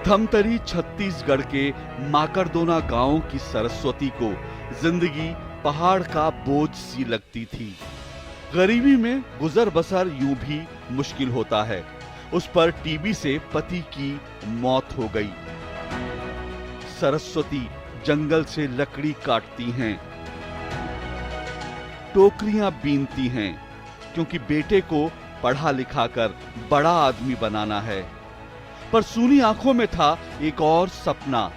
धमतरी छत्तीसगढ़ के माकरदोना गांव की सरस्वती को जिंदगी पहाड़ का बोझ सी लगती थी। गरीबी में गुजर बसर यूं भी मुश्किल होता है। उस पर टीबी से पति की मौत हो गई। सरस्वती जंगल से लकड़ी काटती हैं, टोकरियां बीनती हैं, क्योंकि बेटे को पढ़ा लिखा कर बड़ा आदमी बनाना है। पर सूनी आंखों में था एक और सपना,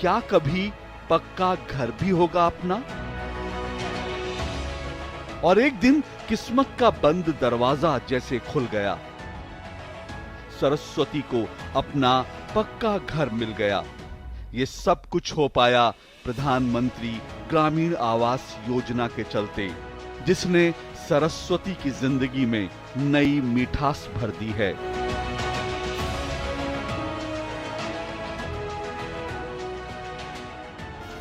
क्या कभी पक्का घर भी होगा अपना। और एक दिन किस्मत का बंद दरवाजा जैसे खुल गया। सरस्वती को अपना पक्का घर मिल गया। ये सब कुछ हो पाया प्रधानमंत्री ग्रामीण आवास योजना के चलते, जिसने सरस्वती की जिंदगी में नई मिठास भर दी है।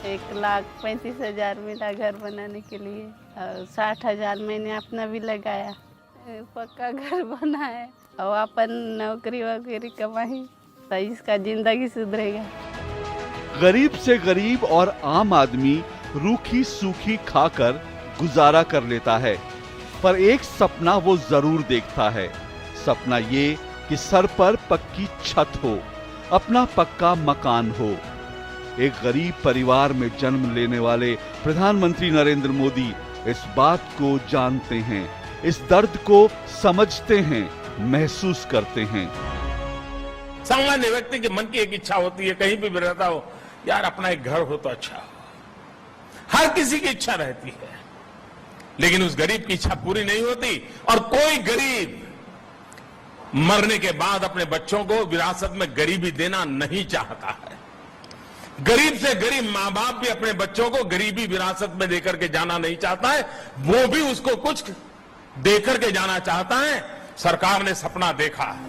एक 1,35,000 मिला घर बनाने के लिए और 60,000 मैंने अपना भी लगाया। पक्का घर बना है और अपन नौकरी वगैरह कमाई तो इसका जिंदगी सुधरेगा। गरीब से गरीब और आम आदमी रूखी सूखी खाकर गुजारा कर लेता है, पर एक सपना वो जरूर देखता है। सपना ये कि सर पर पक्की छत हो, अपना पक्का मकान हो। एक गरीब परिवार में जन्म लेने वाले प्रधानमंत्री नरेंद्र मोदी इस बात को जानते हैं, इस दर्द को समझते हैं, महसूस करते हैं। सामान्य व्यक्ति के मन की एक इच्छा होती है, कहीं भी रहता हो, यार अपना एक घर हो तो अच्छा हो। हर किसी की इच्छा रहती है, लेकिन उस गरीब की इच्छा पूरी नहीं होती। और कोई गरीब मरने के बाद अपने बच्चों को विरासत में गरीबी देना नहीं चाहता है। गरीब से गरीब मां बाप भी अपने बच्चों को गरीबी विरासत में देकर के जाना नहीं चाहता है, वो भी उसको कुछ देकर के जाना चाहता है। सरकार ने सपना देखा है।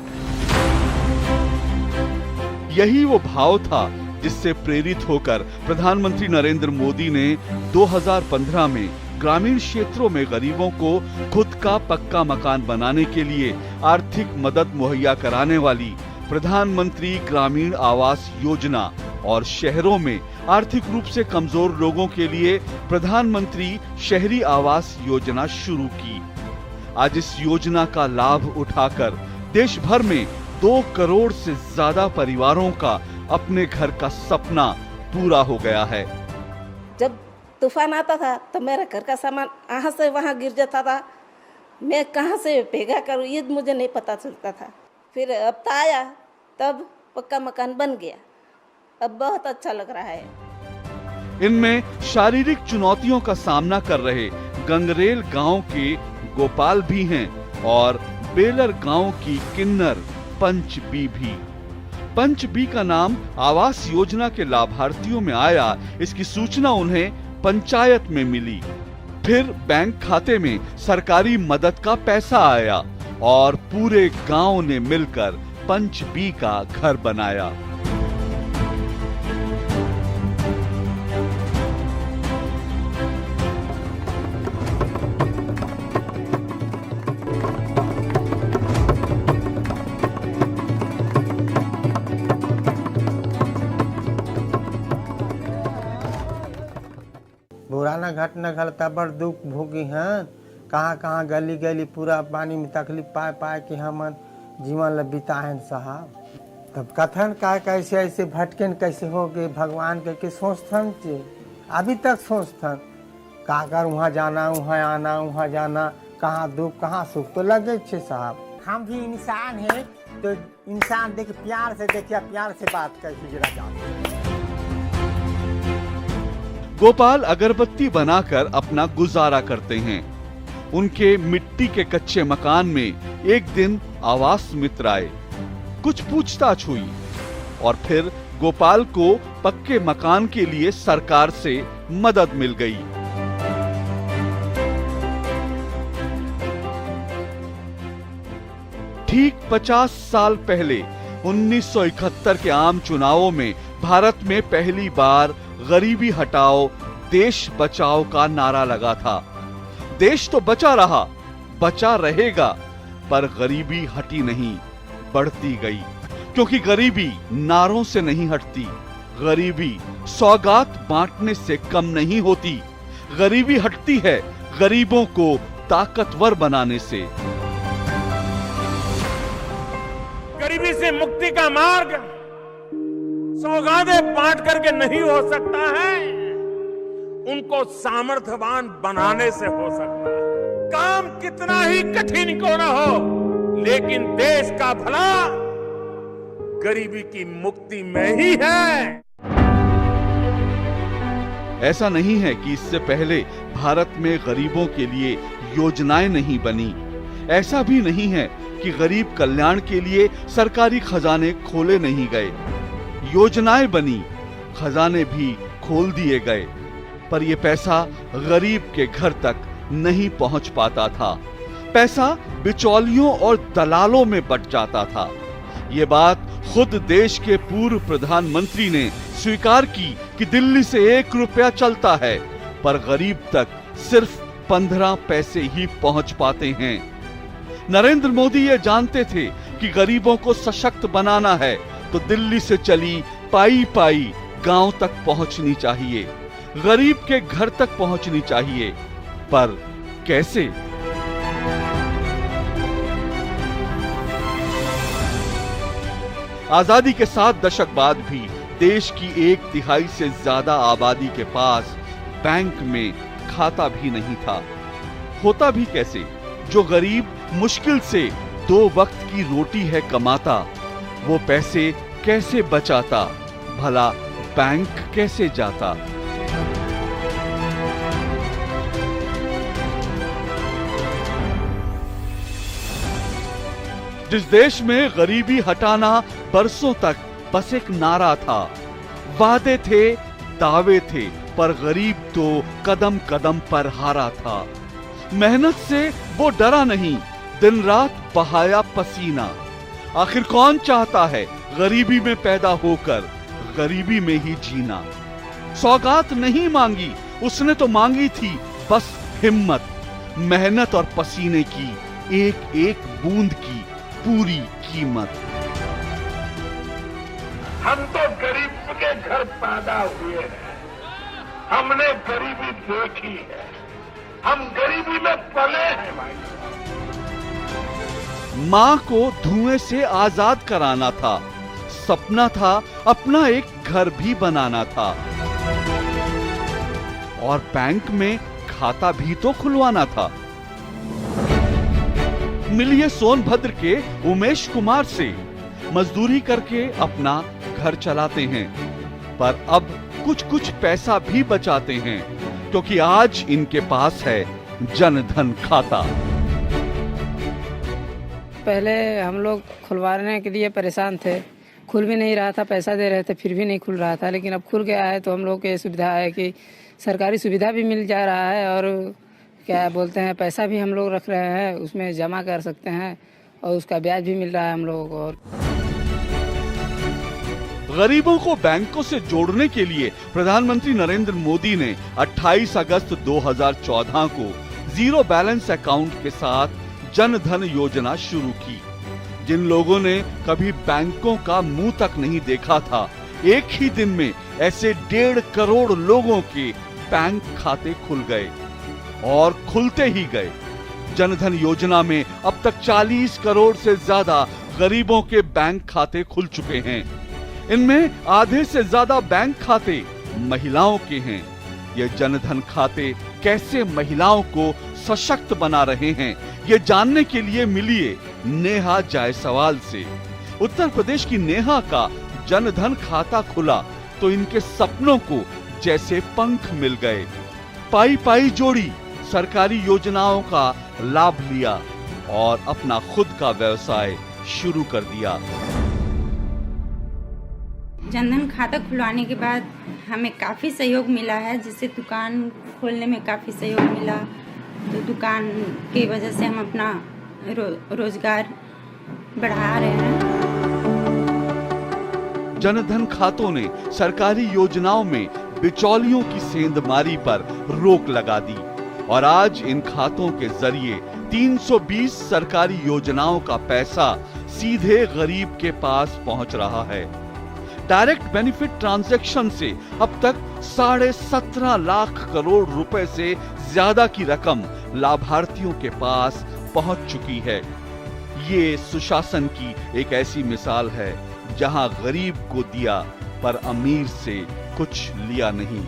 यही वो भाव था जिससे प्रेरित होकर प्रधानमंत्री नरेंद्र मोदी ने 2015 में ग्रामीण क्षेत्रों में गरीबों को खुद का पक्का मकान बनाने के लिए आर्थिक मदद मुहैया कराने वाली प्रधानमंत्री ग्रामीण आवास योजना और शहरों में आर्थिक रूप से कमजोर लोगों के लिए प्रधानमंत्री शहरी आवास योजना शुरू की। आज इस योजना का लाभ उठाकर देश भर में 2 करोड़ से ज्यादा परिवारों का अपने घर का सपना पूरा हो गया है। जब तूफान आता था तो मेरा घर का सामान यहाँ से वहाँ गिर जाता था, मैं कहाँ से भेगा करूँ ये मुझे नहीं पता चलता था। फिर अब आया तब पक्का मकान बन गया, अब बहुत अच्छा लग रहा है। इनमें शारीरिक चुनौतियों का सामना कर रहे गंगरेल गांव के गोपाल भी हैं और बेलर गांव की किन्नर पंचबी भी। पंचबी का नाम आवास योजना के लाभार्थियों में आया, इसकी सूचना उन्हें पंचायत में मिली। फिर बैंक खाते में सरकारी मदद का पैसा आया और पूरे गांव ने मिलकर पंचबी का घर बनाया। पुराना घटना घटता बड़ दुख भोगी हैं। कहाँ कहाँ गली गली पूरा पानी में तकलीफ पाए पाए कि हम जीवन ल बिताएं साहब। तब कथन का कैसे ऐसे भटकन कैसे हो गए भगवान के सोचथन चे अभी तक सोचथन का कर वहाँ जाना वहाँ आना वहाँ जाना, कहाँ दुख कहाँ सुख तो लगे छे साहब। हम भी इंसान है तो इंसान देख प्यार से देखिए, प्यार से बात कर जरा जाते। गोपाल अगरबत्ती बनाकर अपना गुजारा करते हैं। उनके मिट्टी के कच्चे मकान में एक दिन आवास मित्र आए, कुछ पूछताछ हुई और फिर गोपाल को पक्के मकान के लिए सरकार से मदद मिल गई। ठीक 50 साल पहले 1971 के आम चुनावों में भारत में पहली बार गरीबी हटाओ देश बचाओ का नारा लगा था। देश तो बचा रहा, बचा रहेगा, पर गरीबी हटी नहीं, बढ़ती गई। क्योंकि गरीबी नारों से नहीं हटती, गरीबी सौगात बांटने से कम नहीं होती, गरीबी हटती है गरीबों को ताकतवर बनाने से। गरीबी से मुक्ति का मार्ग सौगातें बांट करके नहीं हो सकता है, उनको सामर्थ्यवान बनाने से हो सकता है। काम कितना ही कठिन क्यों न हो, लेकिन देश का भला गरीबी की मुक्ति में ही है। ऐसा नहीं है कि इससे पहले भारत में गरीबों के लिए योजनाएं नहीं बनी, ऐसा भी नहीं है कि गरीब कल्याण के लिए सरकारी खजाने खोले नहीं गए। योजनाएं बनी, खजाने भी खोल दिए गए, पर यह पैसा गरीब के घर तक नहीं पहुंच पाता था। पैसा बिचौलियों और दलालों में बट जाता था। ये बात खुद देश के पूर्व प्रधानमंत्री ने स्वीकार की कि दिल्ली से 1 रुपया चलता है, पर गरीब तक सिर्फ 15 पैसे ही पहुंच पाते हैं। नरेंद्र मोदी ये जानते थे कि गरीबों को सशक्त बनाना है तो दिल्ली से चली पाई पाई गांव तक पहुंचनी चाहिए, गरीब के घर तक पहुंचनी चाहिए। पर कैसे? आजादी के 7 दशक बाद भी देश की 1/3 से ज्यादा आबादी के पास बैंक में खाता भी नहीं था। होता भी कैसे? जो गरीब मुश्किल से 2 वक्त की रोटी है कमाता, वो पैसे कैसे बचाता, भला बैंक कैसे जाता? जिस देश में गरीबी हटाना बरसों तक बस एक नारा था, वादे थे, दावे थे, पर गरीब तो कदम कदम पर हारा था। मेहनत से वो डरा नहीं, दिन रात बहाया पसीना। आखिर कौन चाहता है गरीबी में पैदा होकर गरीबी में ही जीना? सौगात नहीं मांगी, उसने तो मांगी थी बस हिम्मत, मेहनत और पसीने की एक एक बूंद की पूरी कीमत। हम तो गरीब के घर पैदा हुए हैं, हमने गरीबी देखी है, हम गरीबी में पले हैं भाई। माँ को धुएं से आजाद कराना था, सपना था अपना एक घर भी बनाना था, और बैंक में खाता भी तो खुलवाना था। मिलिए सोनभद्र के उमेश कुमार से, मजदूरी करके अपना घर चलाते हैं, पर अब कुछ कुछ पैसा भी बचाते हैं, क्योंकि आज इनके पास है जनधन खाता। पहले हम लोग खुलवाने के लिए परेशान थे, खुल भी नहीं रहा था, पैसा दे रहे थे फिर भी नहीं खुल रहा था, लेकिन अब खुल गया है तो हम लोग को ये सुविधा है कि सरकारी सुविधा भी मिल जा रहा है, और क्या बोलते हैं पैसा भी हम लोग रख रहे हैं, उसमें जमा कर सकते हैं और उसका ब्याज भी मिल रहा है हम लोगों को। और गरीबों को बैंकों से जोड़ने के लिए प्रधानमंत्री नरेंद्र मोदी ने 28 अगस्त 2014 को जीरो बैलेंस अकाउंट के साथ जनधन योजना शुरू की। जिन लोगों ने कभी बैंकों का मुंह तक नहीं देखा था, एक ही दिन में ऐसे 1.5 करोड़ लोगों के बैंक खाते खुल गए, और खुलते ही गए। जनधन योजना में अब तक 40 करोड़ से ज्यादा गरीबों के बैंक खाते खुल चुके हैं। इनमें आधे से ज्यादा बैंक खाते महिलाओं के हैं। ये जनधन खाते कैसे महिलाओं को सशक्त बना रहे हैं, ये जानने के लिए मिलिए नेहा जायसवाल से। उत्तर प्रदेश की नेहा का जनधन खाता खुला तो इनके सपनों को जैसे पंख मिल गए। पाई पाई जोड़ी, सरकारी योजनाओं का लाभ लिया और अपना खुद का व्यवसाय शुरू कर दिया। जनधन खाता खुलवाने के बाद हमें काफ़ी सहयोग मिला है, जिससे दुकान खोलने में काफ़ी सहयोग मिला। तो दुकान की वजह से हम अपना रोजगार बढ़ा रहे हैं। जनधन खातों ने सरकारी योजनाओं में बिचौलियों की सेंधमारी पर रोक लगा दी, और आज इन खातों के जरिए 320 सरकारी योजनाओं का पैसा सीधे गरीब के पास पहुंच रहा है। डायरेक्ट बेनिफिट ट्रांजैक्शन से अब तक 17.5 लाख करोड़ रुपए से ज्यादा की रकम लाभार्थियों के पास पहुंच चुकी है। ये सुशासन की एक ऐसी मिसाल है जहां गरीब को दिया पर अमीर से कुछ लिया नहीं,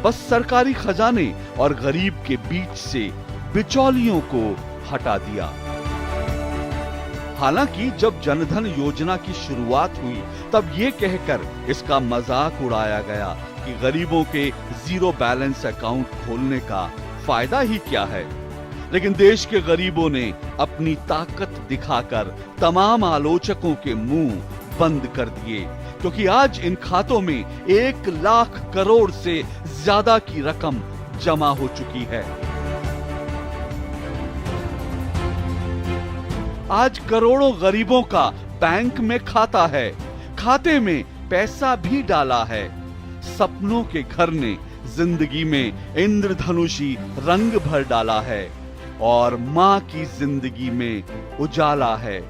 बस सरकारी खजाने और गरीब के बीच से बिचौलियों को हटा दिया। हालांकि जब जनधन योजना की शुरुआत हुई तब ये कहकर इसका मजाक उड़ाया गया कि गरीबों के जीरो बैलेंस अकाउंट खोलने का फायदा ही क्या है। लेकिन देश के गरीबों ने अपनी ताकत दिखाकर तमाम आलोचकों के मुंह बंद कर दिए, क्योंकि आज इन खातों में 1 लाख करोड़ से ज्यादा की रकम जमा हो चुकी है। आज करोड़ों गरीबों का बैंक में खाता है, खाते में पैसा भी डाला है। सपनों के घर ने जिंदगी में इंद्रधनुषी रंग भर डाला है और मां की जिंदगी में उजाला है।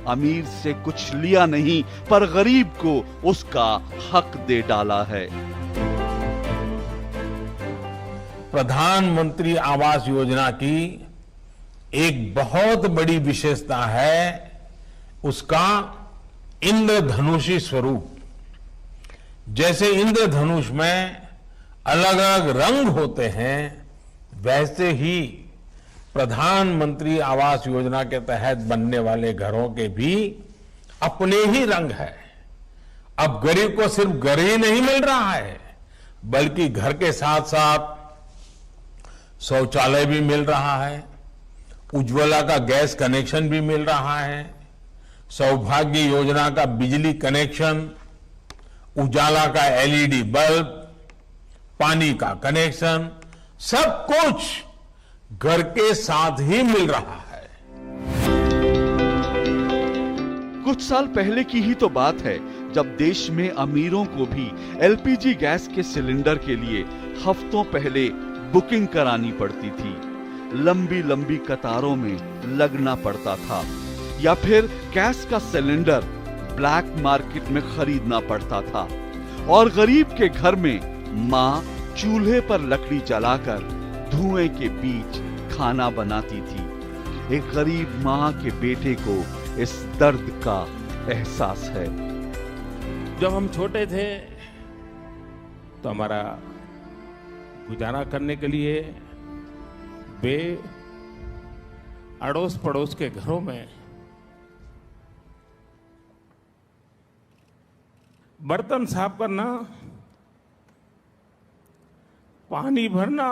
अमीर से कुछ लिया नहीं पर गरीब को उसका हक दे डाला है। प्रधानमंत्री आवास योजना की एक बहुत बड़ी विशेषता है उसका इंद्रधनुषी स्वरूप। जैसे इंद्रधनुष में अलग अलग रंग होते हैं, वैसे ही प्रधानमंत्री आवास योजना के तहत बनने वाले घरों के भी अपने ही रंग है। अब गरीब को सिर्फ घर ही नहीं मिल रहा है, बल्कि घर के साथ साथ शौचालय भी मिल रहा है, उज्ज्वला का गैस कनेक्शन भी मिल रहा है, सौभाग्य योजना का बिजली कनेक्शन, उजाला का एलईडी बल्ब, पानी का कनेक्शन, सब कुछ घर के साथ ही मिल रहा है। कुछ साल पहले की ही तो बात है जब देश में अमीरों को भी एलपीजी गैस के सिलेंडर के लिए हफ्तों पहले बुकिंग करानी पड़ती थी, लंबी लंबी कतारों में लगना पड़ता था, या फिर गैस का सिलेंडर ब्लैक मार्केट में खरीदना पड़ता था। और गरीब के घर में मां चूल्हे पर लकड़ी जलाकर धुएं के बीच खाना बनाती थी। एक गरीब मां के बेटे को इस दर्द का एहसास है। जब हम छोटे थे तो हमारा गुजारा करने के लिए वे अड़ोस पड़ोस के घरों में बर्तन साफ करना, पानी भरना,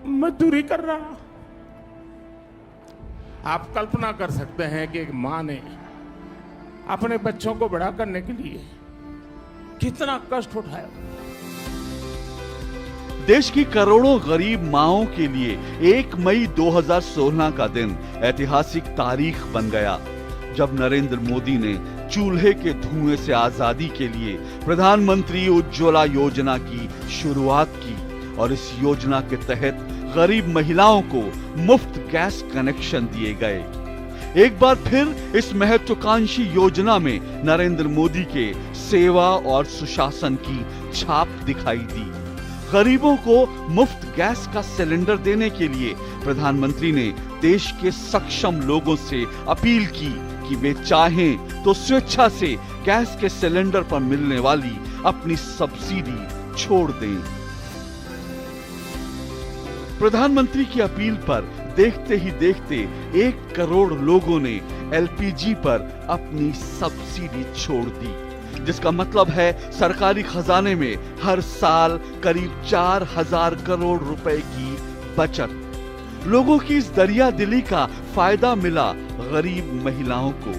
मजदूरी कर रहा। आप कल्पना कर सकते हैं कि एक मां ने अपने बच्चों को बड़ा करने के लिए कितना कष्ट उठाया। देश की करोड़ों गरीब माओं के लिए 1 मई 2016 का दिन ऐतिहासिक तारीख बन गया, जब नरेंद्र मोदी ने चूल्हे के धुएं से आजादी के लिए प्रधानमंत्री उज्ज्वला योजना की शुरुआत की। और इस योजना के तहत गरीब महिलाओं को मुफ्त गैस कनेक्शन दिए गए। एक बार फिर इस महत्वाकांक्षी योजना में नरेंद्र मोदी के सेवा और सुशासन की छाप दिखाई दी। गरीबों को मुफ्त गैस का सिलेंडर देने के लिए प्रधानमंत्री ने देश के सक्षम लोगों से अपील की कि वे चाहें तो स्वेच्छा से गैस के सिलेंडर पर मिलने वाली अपनी सब्सिडी छोड़ दें। प्रधानमंत्री की अपील पर देखते ही देखते 1 करोड़ लोगों ने एलपीजी पर अपनी सब्सिडी छोड़ दी, जिसका मतलब है सरकारी खजाने में हर साल करीब 4000 करोड़ रुपए की बचत। लोगों की इस दरिया दिली का फायदा मिला गरीब महिलाओं को।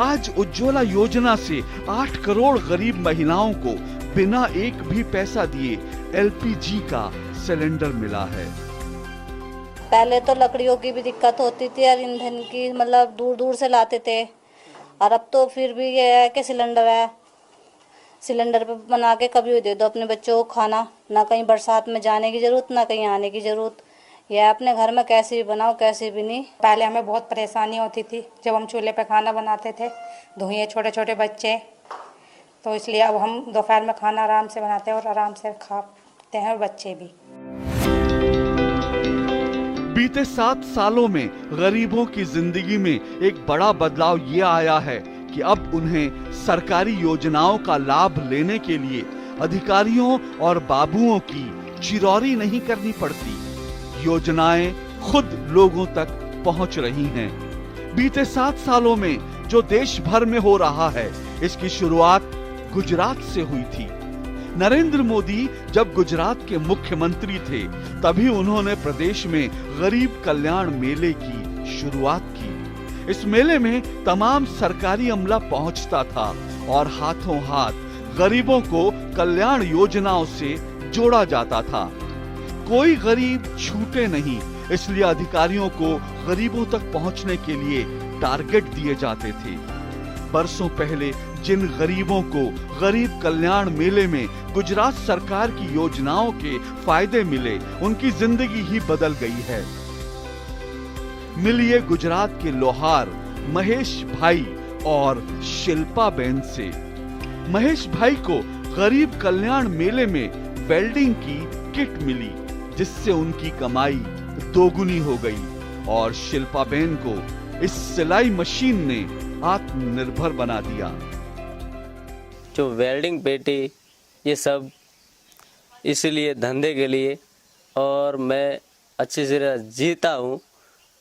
आज उज्ज्वला योजना से 8 करोड़ गरीब महिलाओं को बिना एक भी पैसा दिए एलपीजी का सिलेंडर मिला है। पहले तो लकड़ियों की भी दिक्कत होती थी और ईंधन की, मतलब दूर दूर से लाते थे, और अब तो फिर भी ये है कि सिलेंडर है, सिलेंडर पे बना के कभी भी दे दो अपने बच्चों को खाना, ना कहीं बरसात में जाने की जरूरत, ना कहीं आने की जरूरत। या अपने घर में कैसे भी बनाओ, कैसे भी नहीं। पहले हमें बहुत परेशानी होती थी जब हम चूल्हे पे खाना बनाते थे, धुएं, छोटे छोटे बच्चे, तो इसलिए अब हम दोपहर में खाना आराम से बनाते हैं और आराम से खाते हैं, और बच्चे भी। बीते 7 सालों में गरीबों की जिंदगी में एक बड़ा बदलाव ये आया है कि अब उन्हें सरकारी योजनाओं का लाभ लेने के लिए अधिकारियों और बाबुओं की चिरौरी नहीं करनी पड़ती। योजनाएं खुद लोगों तक पहुंच रही हैं। बीते 7 सालों में जो देश भर में हो रहा है, इसकी शुरुआत गुजरात से हुई थी। नरेंद्र मोदी जब गुजरात के मुख्यमंत्री थे, तभी उन्होंने प्रदेश में गरीब कल्याण मेले की शुरुआत की। इस मेले में तमाम सरकारी अमला पहुंचता था और हाथों हाथ गरीबों को कल्याण योजनाओं से जोड़ा जाता था। कोई गरीब छूटे नहीं, इसलिए अधिकारियों को गरीबों तक पहुंचने के लिए टारगेट दिए जाते थे। बरसों पहले जिन गरीबों को गरीब कल्याण मेले में गुजरात सरकार की योजनाओं के फायदे मिले, उनकी जिंदगी ही बदल गई है। मिलिए गुजरात के लोहार महेश भाई और शिल्पा बेन से। महेश भाई को गरीब कल्याण मेले में वेल्डिंग की किट मिली, जिससे उनकी कमाई दोगुनी हो गई, और शिल्पा बेन को इस सिलाई मशीन ने आत्मनिर्भर बना दिया। जो वेल्डिंग पेटी, ये सब इसलिए धंधे के लिए, और मैं अच्छे से जीता हूँ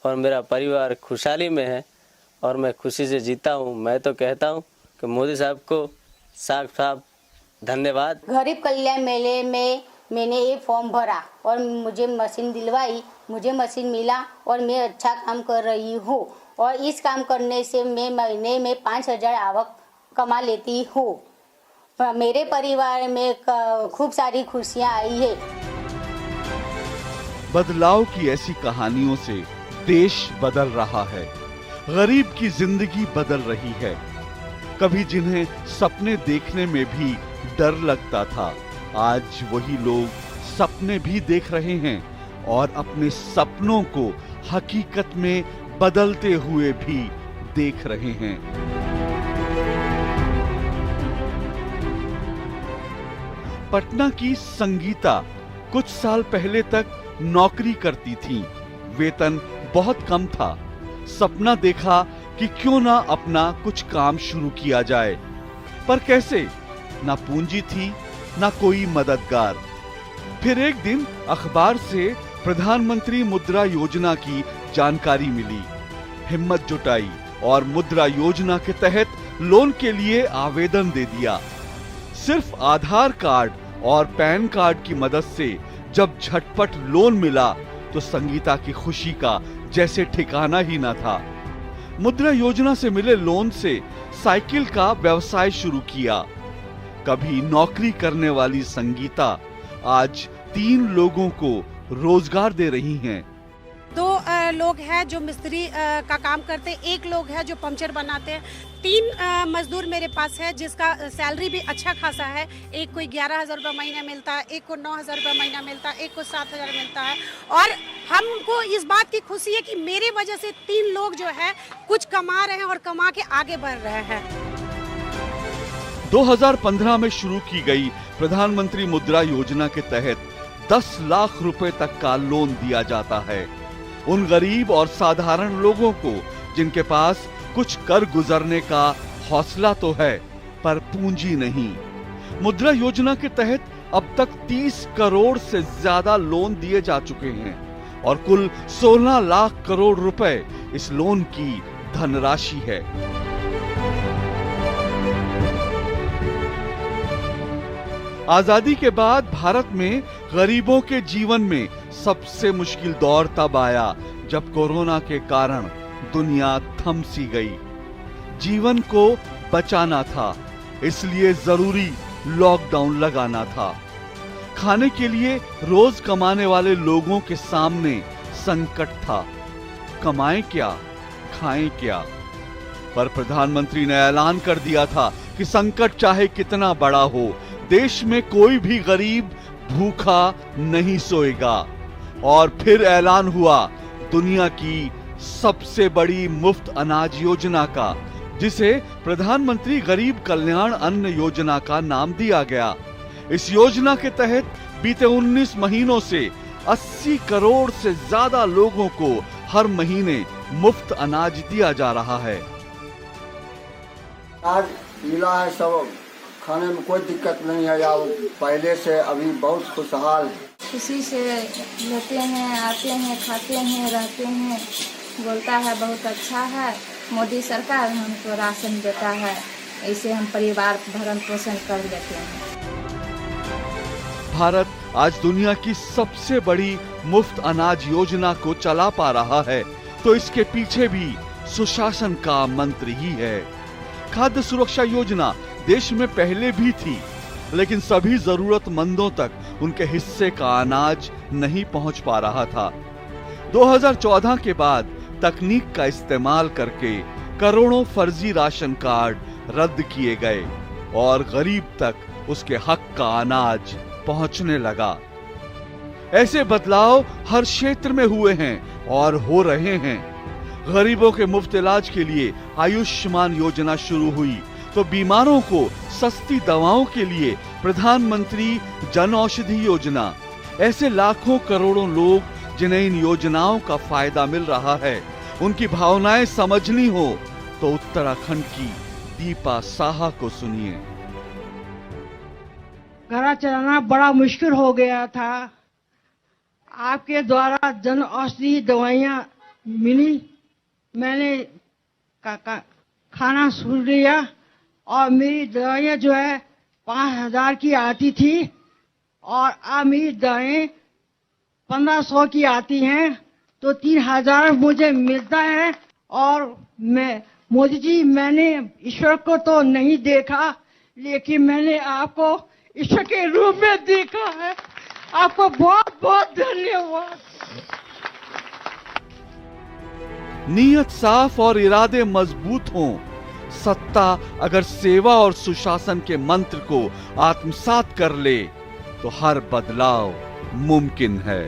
और मेरा परिवार खुशहाली में है और मैं खुशी से जीता हूँ। मैं तो कहता हूँ कि मोदी साहब को साफ धन्यवाद। गरीब कल्याण मेले में मैंने ये फॉर्म भरा और मुझे मशीन दिलवाई, मुझे मशीन मिला और मैं अच्छा काम कर रही हूँ, और इस काम करने से मैं महीने में 5,000 आवक कमा लेती हूँ। मेरे परिवार में खूब सारी खुशियाँ आई है। बदलाव की ऐसी कहानियों से देश बदल रहा है, गरीब की जिंदगी बदल रही है। कभी जिन्हें सपने देखने में भी डर लगता था, आज वही लोग सपने भी देख रहे हैं और अपने सपनों को हकीकत में बदलते हुए भी देख रहे हैं। पटना की संगीता कुछ साल पहले तक नौकरी करती थी। वेतन बहुत कम था। सपना देखा कि क्यों ना अपना कुछ काम शुरू किया जाए, पर कैसे? ना पूंजी थी, ना कोई मददगार। फिर एक दिन अखबार से प्रधानमंत्री मुद्रा योजना की जानकारी मिली। हिम्मत जुटाई और मुद्रा योजना के तहत लोन के लिए आवेदन दे दिया। सिर्फ आधार कार्ड और पैन कार्ड की मदद से जब झटपट लोन मिला तो संगीता की खुशी का जैसे ठिकाना ही न था। मुद्रा योजना से मिले लोन से साइकिल का व्यवसाय शुरू किया। कभी नौकरी करने वाली संगीता आज 3 लोगों को रोजगार दे रही हैं। 2 लोग हैं जो मिस्त्री का काम करते हैं, 1 लोग है जो पंक्चर बनाते हैं, 3 मजदूर मेरे पास है जिसका सैलरी भी अच्छा खासा है। एक को 11,000 रुपये महीना मिलता है, एक को 9,000 रुपये महीना मिलता है, एक को 7,000 मिलता है। और हमको इस बात की खुशी है कि मेरे वजह से 3 लोग जो है कुछ कमा रहे हैं और कमा के आगे बढ़ रहे हैं। 2015 में शुरू की गई प्रधानमंत्री मुद्रा योजना के तहत 10 लाख रुपए तक का लोन दिया जाता है उन गरीब और साधारण लोगों को जिनके पास कुछ कर गुजरने का हौसला तो है पर पूंजी नहीं। मुद्रा योजना के तहत अब तक 30 करोड़ से ज्यादा लोन दिए जा चुके हैं और कुल 16 लाख करोड़ रुपए इस लोन की धनराशि है। आजादी के बाद भारत में गरीबों के जीवन में सबसे मुश्किल दौर तब आया जब कोरोना के कारण दुनिया थम सी गई। जीवन को बचाना था, इसलिए जरूरी लॉकडाउन लगाना था। खाने के लिए रोज कमाने वाले लोगों के सामने संकट था। कमाएं क्या, खाएं क्या? पर प्रधानमंत्री ने ऐलान कर दिया था कि संकट चाहे कितना बड़ा हो, देश में कोई भी गरीब भूखा नहीं सोएगा। और फिर ऐलान हुआ दुनिया की सबसे बड़ी मुफ्त अनाज योजना का, जिसे प्रधानमंत्री गरीब कल्याण अन्न योजना का नाम दिया गया। इस योजना के तहत बीते 19 महीनों से 80 करोड़ से ज्यादा लोगों को हर महीने मुफ्त अनाज दिया जा रहा है। आज मिला है, सब खाने में कोई दिक्कत नहीं है, या पहले से अभी बहुत खुशहाल है। खुशी से लेते हैं, आते हैं, खाते हैं, रहते हैं, बोलता है बहुत अच्छा है, मोदी सरकार हमको राशन देता है, ऐसे हम परिवार भरण पोषण कर लेते हैं। भारत आज दुनिया की सबसे बड़ी मुफ्त अनाज योजना को चला पा रहा है, तो इसके पीछे भी सुशासन का मंत्र ही है। खाद्य सुरक्षा योजना देश में पहले भी थी, लेकिन सभी जरूरतमंदों तक उनके हिस्से का अनाज नहीं पहुंच पा रहा था। 2014 के बाद तकनीक का इस्तेमाल करके करोड़ों फर्जी राशन कार्ड रद्द किए गए और गरीब तक उसके हक का अनाज पहुंचने लगा। ऐसे बदलाव हर क्षेत्र में हुए हैं और हो रहे हैं। गरीबों के मुफ्त इलाज के लिए आयुष्मान योजना शुरू हुई, तो बीमारों को सस्ती दवाओं के लिए प्रधानमंत्री जन औषधि योजना। ऐसे लाखों करोड़ों लोग जिन्हें इन योजनाओं का फायदा मिल रहा है, उनकी भावनाएं समझनी हो तो उत्तराखंड की दीपा साहा को सुनिए। घर चलाना बड़ा मुश्किल हो गया था। आपके द्वारा जन औषधि दवाइयाँ मिली, मैंने खाना सुन लिया और मेरी दवाइयाँ जो है 5000 की आती थी और अब मेरी दवाएं 1500 की आती हैं, तो 3000 मुझे मिलता है। और मैं मोदी जी, मैंने ईश्वर को तो नहीं देखा, लेकिन मैंने आपको ईश्वर के रूप में देखा है। आपको बहुत बहुत धन्यवाद। नीयत साफ और इरादे मजबूत हों, सत्ता अगर सेवा और सुशासन के मंत्र को आत्मसात कर ले, तो हर बदलाव मुमकिन है।